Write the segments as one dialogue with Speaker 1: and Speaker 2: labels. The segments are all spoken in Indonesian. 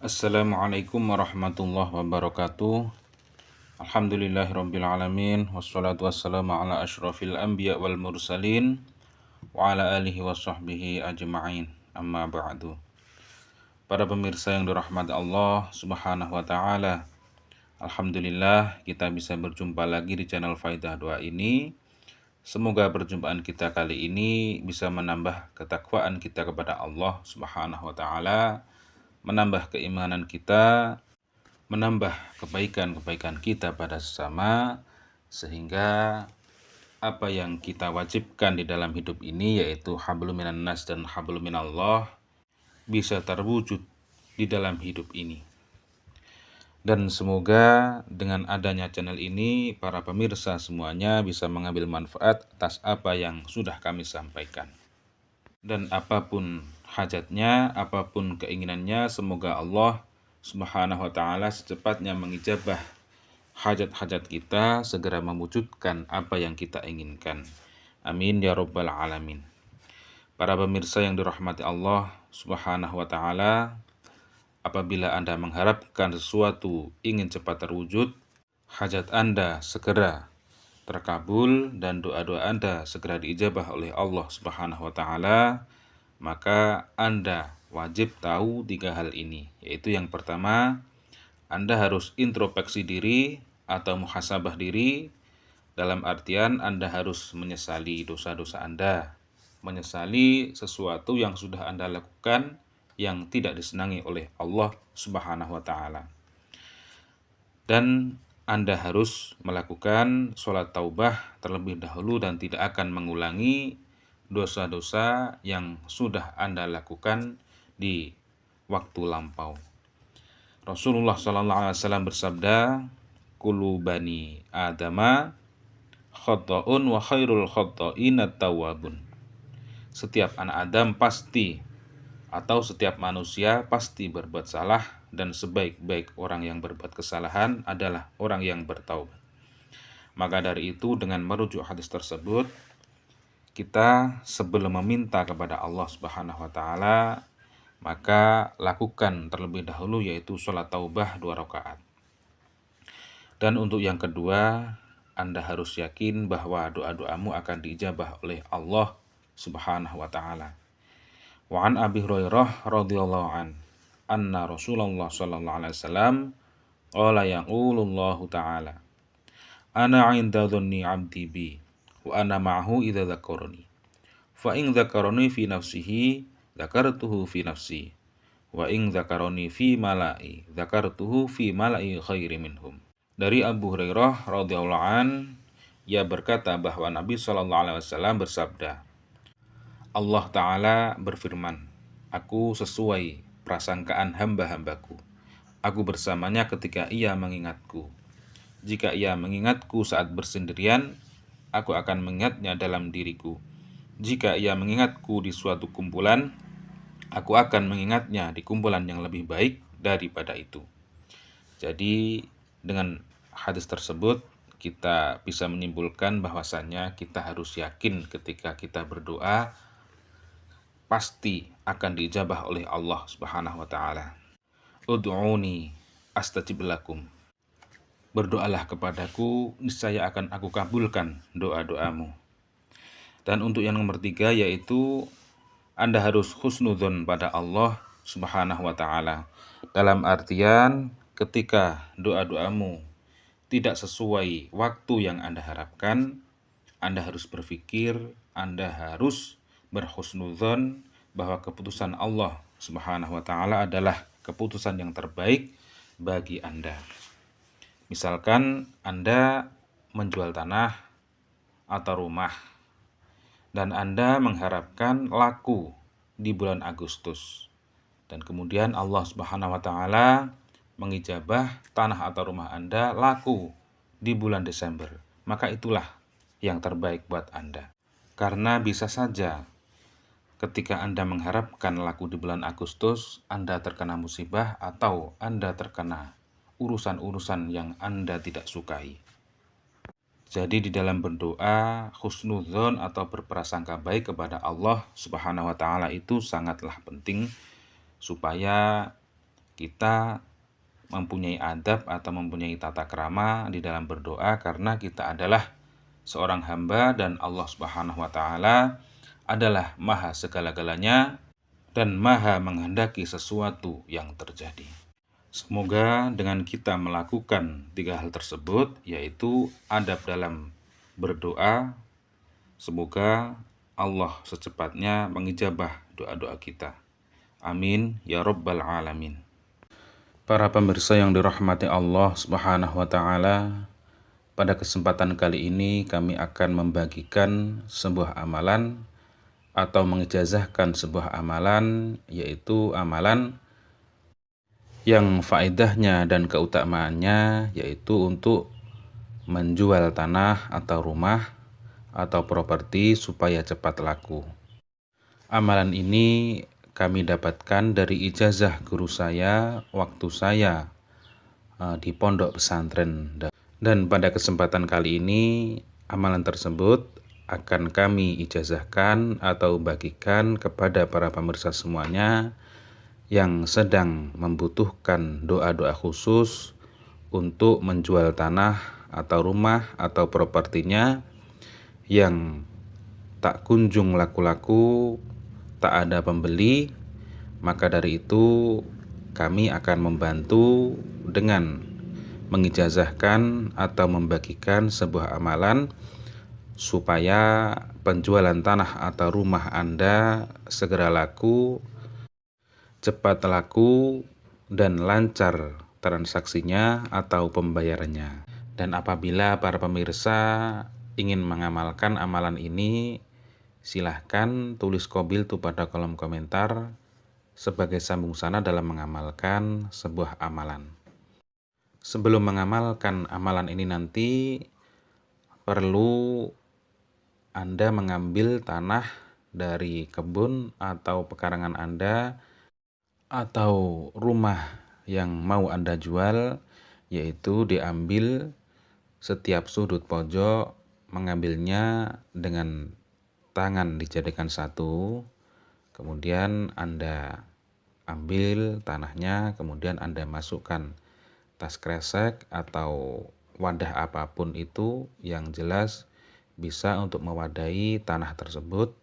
Speaker 1: Assalamualaikum warahmatullahi wabarakatuh. Alhamdulillahirrabbilalamin. Wassalatu wassalamu ala ashrafil anbiya wal mursalin wa ala alihi wa sahbihi ajma'in. Amma ba'du. Para pemirsa yang dirahmati Allah subhanahu wa ta'ala, Alhamdulillah kita bisa berjumpa lagi di channel Faidah Doa ini. Semoga perjumpaan kita kali ini bisa menambah ketakwaan kita kepada Allah subhanahu wa ta'ala, menambah keimanan kita, menambah kebaikan-kebaikan kita pada sesama, sehingga apa yang kita wajibkan di dalam hidup ini, yaitu hablum minan nas dan hablum minallah, bisa terwujud di dalam hidup ini. Dan semoga dengan adanya channel ini, para pemirsa semuanya bisa mengambil manfaat atas apa yang sudah kami sampaikan. Dan apapun hajatnya, apapun keinginannya, semoga Allah subhanahu wa ta'ala secepatnya mengijabah hajat-hajat kita, segera mewujudkan apa yang kita inginkan. Amin ya rabbal alamin. Para pemirsa yang dirahmati Allah subhanahu wa ta'ala, apabila Anda mengharapkan sesuatu ingin cepat terwujud, hajat Anda segera terkabul dan doa-doa Anda segera diijabah oleh Allah subhanahu wa ta'ala, maka Anda wajib tahu 3 hal ini, yaitu yang pertama, Anda harus introspeksi diri atau muhasabah diri, dalam artian Anda harus menyesali dosa-dosa Anda, menyesali sesuatu yang sudah Anda lakukan yang tidak disenangi oleh Allah subhanahu wa ta'ala. Dan Anda harus melakukan sholat taubah terlebih dahulu dan tidak akan mengulangi dosa-dosa yang sudah Anda lakukan di waktu lampau. Rasulullah SAW bersabda, "Kullu bani Adama khata'un wa khairul khata'ina tawwabun." Setiap anak Adam pasti, atau setiap manusia pasti berbuat salah, dan sebaik-baik orang yang berbuat kesalahan adalah orang yang bertaubat. Maka dari itu, dengan merujuk hadis tersebut, kita sebelum meminta kepada Allah subhanahu wa ta'ala, maka lakukan terlebih dahulu, yaitu sholat taubah 2 rakaat. Dan untuk yang kedua, Anda harus yakin bahwa doa-doamu akan diijabah oleh Allah subhanahu wa ta'ala. Wa an Abi Hurairah radhiyallahu an anna Rasulullah sallallahu alaihi wasallam qala yaqulullahu ta'ala, ana 'inda dhanni 'abdi bi wa ana ma'ahu idza dzakarani fa in dzakarani fi nafsihi dzakartuhu fi nafsi wa in dzakarani fi mala'i dzakartuhu fi mala'i khairi minhum. Dari Abu Hurairah radhiyallahu an, ia berkata bahwa Nabi sallallahu alaihi wasallam bersabda, Allah Ta'ala berfirman, "Aku sesuai prasangkaan hamba-hambaku. Aku bersamanya ketika ia mengingatku. Jika ia mengingatku saat bersendirian, aku akan mengingatnya dalam diriku. Jika ia mengingatku di suatu kumpulan, aku akan mengingatnya di kumpulan yang lebih baik daripada itu." Jadi dengan hadis tersebut kita bisa menyimpulkan bahwasannya kita harus yakin ketika kita berdoa pasti akan diijabah oleh Allah subhanahu wa ta'ala. Ud'uni astajib lakum. Berdoalah kepadaku, niscaya akan aku kabulkan doa-doamu. Dan untuk yang nomor 3, yaitu Anda harus husnudzon pada Allah subhanahu wa ta'ala. Dalam artian ketika doa-doamu tidak sesuai waktu yang Anda harapkan, Anda harus berpikir, Anda harus berhusnudzon bahwa keputusan Allah subhanahu wa ta'ala adalah keputusan yang terbaik bagi Anda. Misalkan Anda menjual tanah atau rumah, dan Anda mengharapkan laku di bulan Agustus, dan kemudian Allah subhanahu wa ta'ala mengijabah tanah atau rumah Anda laku di bulan Desember, maka itulah yang terbaik buat Anda. Karena bisa saja ketika Anda mengharapkan laku di bulan Agustus, Anda terkena musibah atau Anda terkena urusan-urusan yang Anda tidak sukai. Jadi di dalam berdoa, husnudzon atau berprasangka baik kepada Allah subhanahu wa ta'ala itu sangatlah penting, supaya kita mempunyai adab atau mempunyai tata krama di dalam berdoa, karena kita adalah seorang hamba dan Allah Subhanahu wa taala adalah maha segala-galanya dan maha menghendaki sesuatu yang terjadi. Semoga dengan kita melakukan 3 hal tersebut, yaitu adab dalam berdoa, semoga Allah secepatnya mengijabah doa-doa kita. Amin ya rabbal alamin. Para pemirsa yang dirahmati Allah Subhanahu wa taala, pada kesempatan kali ini kami akan membagikan sebuah amalan atau mengijazahkan sebuah amalan, yaitu amalan yang faedahnya dan keutamaannya yaitu untuk menjual tanah atau rumah atau properti supaya cepat laku. Amalan ini kami dapatkan dari ijazah guru saya waktu saya di pondok pesantren. Dan pada kesempatan kali ini amalan tersebut akan kami ijazahkan atau bagikan kepada para pemirsa semuanya yang sedang membutuhkan doa-doa khusus untuk menjual tanah atau rumah atau propertinya yang tak kunjung laku-laku, tak ada pembeli. Maka dari itu kami akan membantu dengan mengijazahkan atau membagikan sebuah amalan supaya penjualan tanah atau rumah Anda segera laku, cepat laku, dan lancar transaksinya atau pembayarannya. Dan apabila para pemirsa ingin mengamalkan amalan ini, silahkan tulis qabil tu pada kolom komentar sebagai sambung sana dalam mengamalkan sebuah amalan. Sebelum mengamalkan amalan ini nanti, perlu Anda mengambil tanah dari kebun atau pekarangan Anda atau rumah yang mau Anda jual, yaitu diambil setiap sudut pojok, mengambilnya dengan tangan dijadikan satu, kemudian Anda ambil tanahnya, kemudian Anda masukkan tas kresek atau wadah apapun itu yang jelas bisa untuk mewadahi tanah tersebut.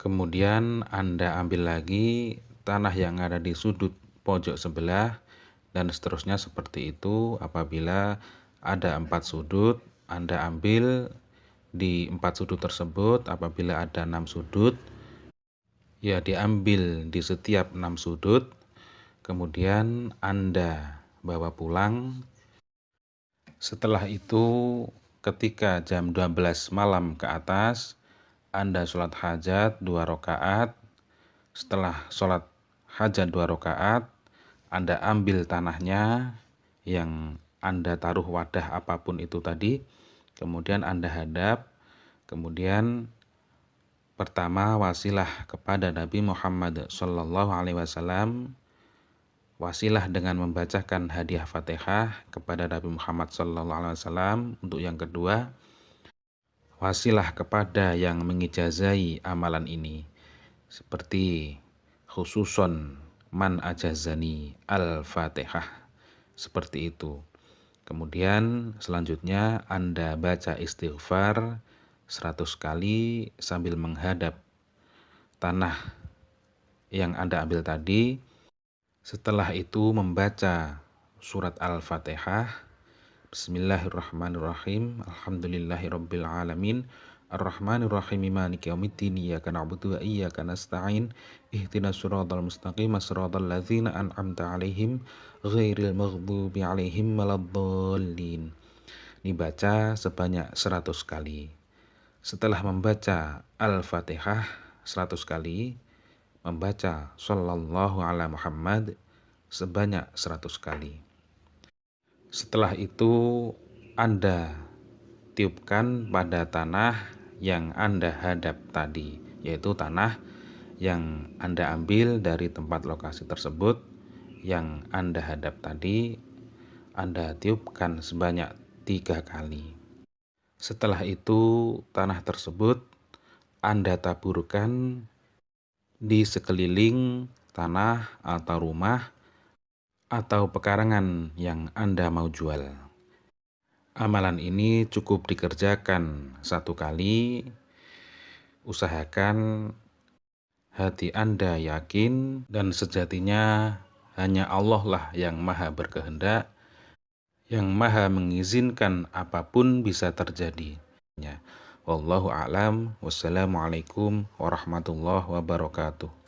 Speaker 1: Kemudian Anda ambil lagi tanah yang ada di sudut pojok sebelah, dan seterusnya seperti itu. Apabila ada 4 sudut, Anda ambil di 4 sudut tersebut. Apabila ada 6 sudut, ya diambil di setiap 6 sudut. Kemudian Anda bawa pulang. Setelah itu ketika jam 12 malam ke atas, Anda sholat hajat 2 rakaat. Setelah sholat hajat 2 rakaat, Anda ambil tanahnya yang Anda taruh wadah apapun itu tadi, kemudian Anda hadap, kemudian pertama wasilah kepada Nabi Muhammad SAW, wasilah dengan membacakan hadiah Fatihah kepada Nabi Muhammad SAW. Untuk yang kedua, wasilah kepada yang mengijazahi amalan ini, seperti khususon man ajazani al-Fatihah, seperti itu. Kemudian selanjutnya Anda baca istighfar 100 kali sambil menghadap tanah yang Anda ambil tadi. Setelah itu membaca surat Al-Fatihah. Bismillahirrahmanirrahim. Alhamdulillahirabbil alamin. Ar-Rahmanir-Rahim, Maliki yaumiddin, Iyyaka na'budu wa iyyaka nasta'in, Ihdinas siratal mustaqim, siratal ladzina an'amta 'alaihim, ghairil maghdubi 'alaihim waladdallin. Dibaca sebanyak 100 kali. Setelah membaca Al-Fatihah 100 kali, membaca Shallallahu ala Muhammad sebanyak 100 kali. Setelah itu Anda tiupkan pada tanah yang Anda hadap tadi, yaitu tanah yang Anda ambil dari tempat lokasi tersebut yang Anda hadap tadi. Anda tiupkan sebanyak 3 kali. Setelah itu tanah tersebut Anda taburkan di sekeliling tanah atau rumah atau pekarangan yang Anda mau jual. Amalan ini cukup dikerjakan satu kali. Usahakan hati Anda yakin dan sejatinya hanya Allah lah yang maha berkehendak, yang maha mengizinkan apapun bisa terjadi. Wallahu a'lam. Wassalamualaikum warahmatullahi wabarakatuh.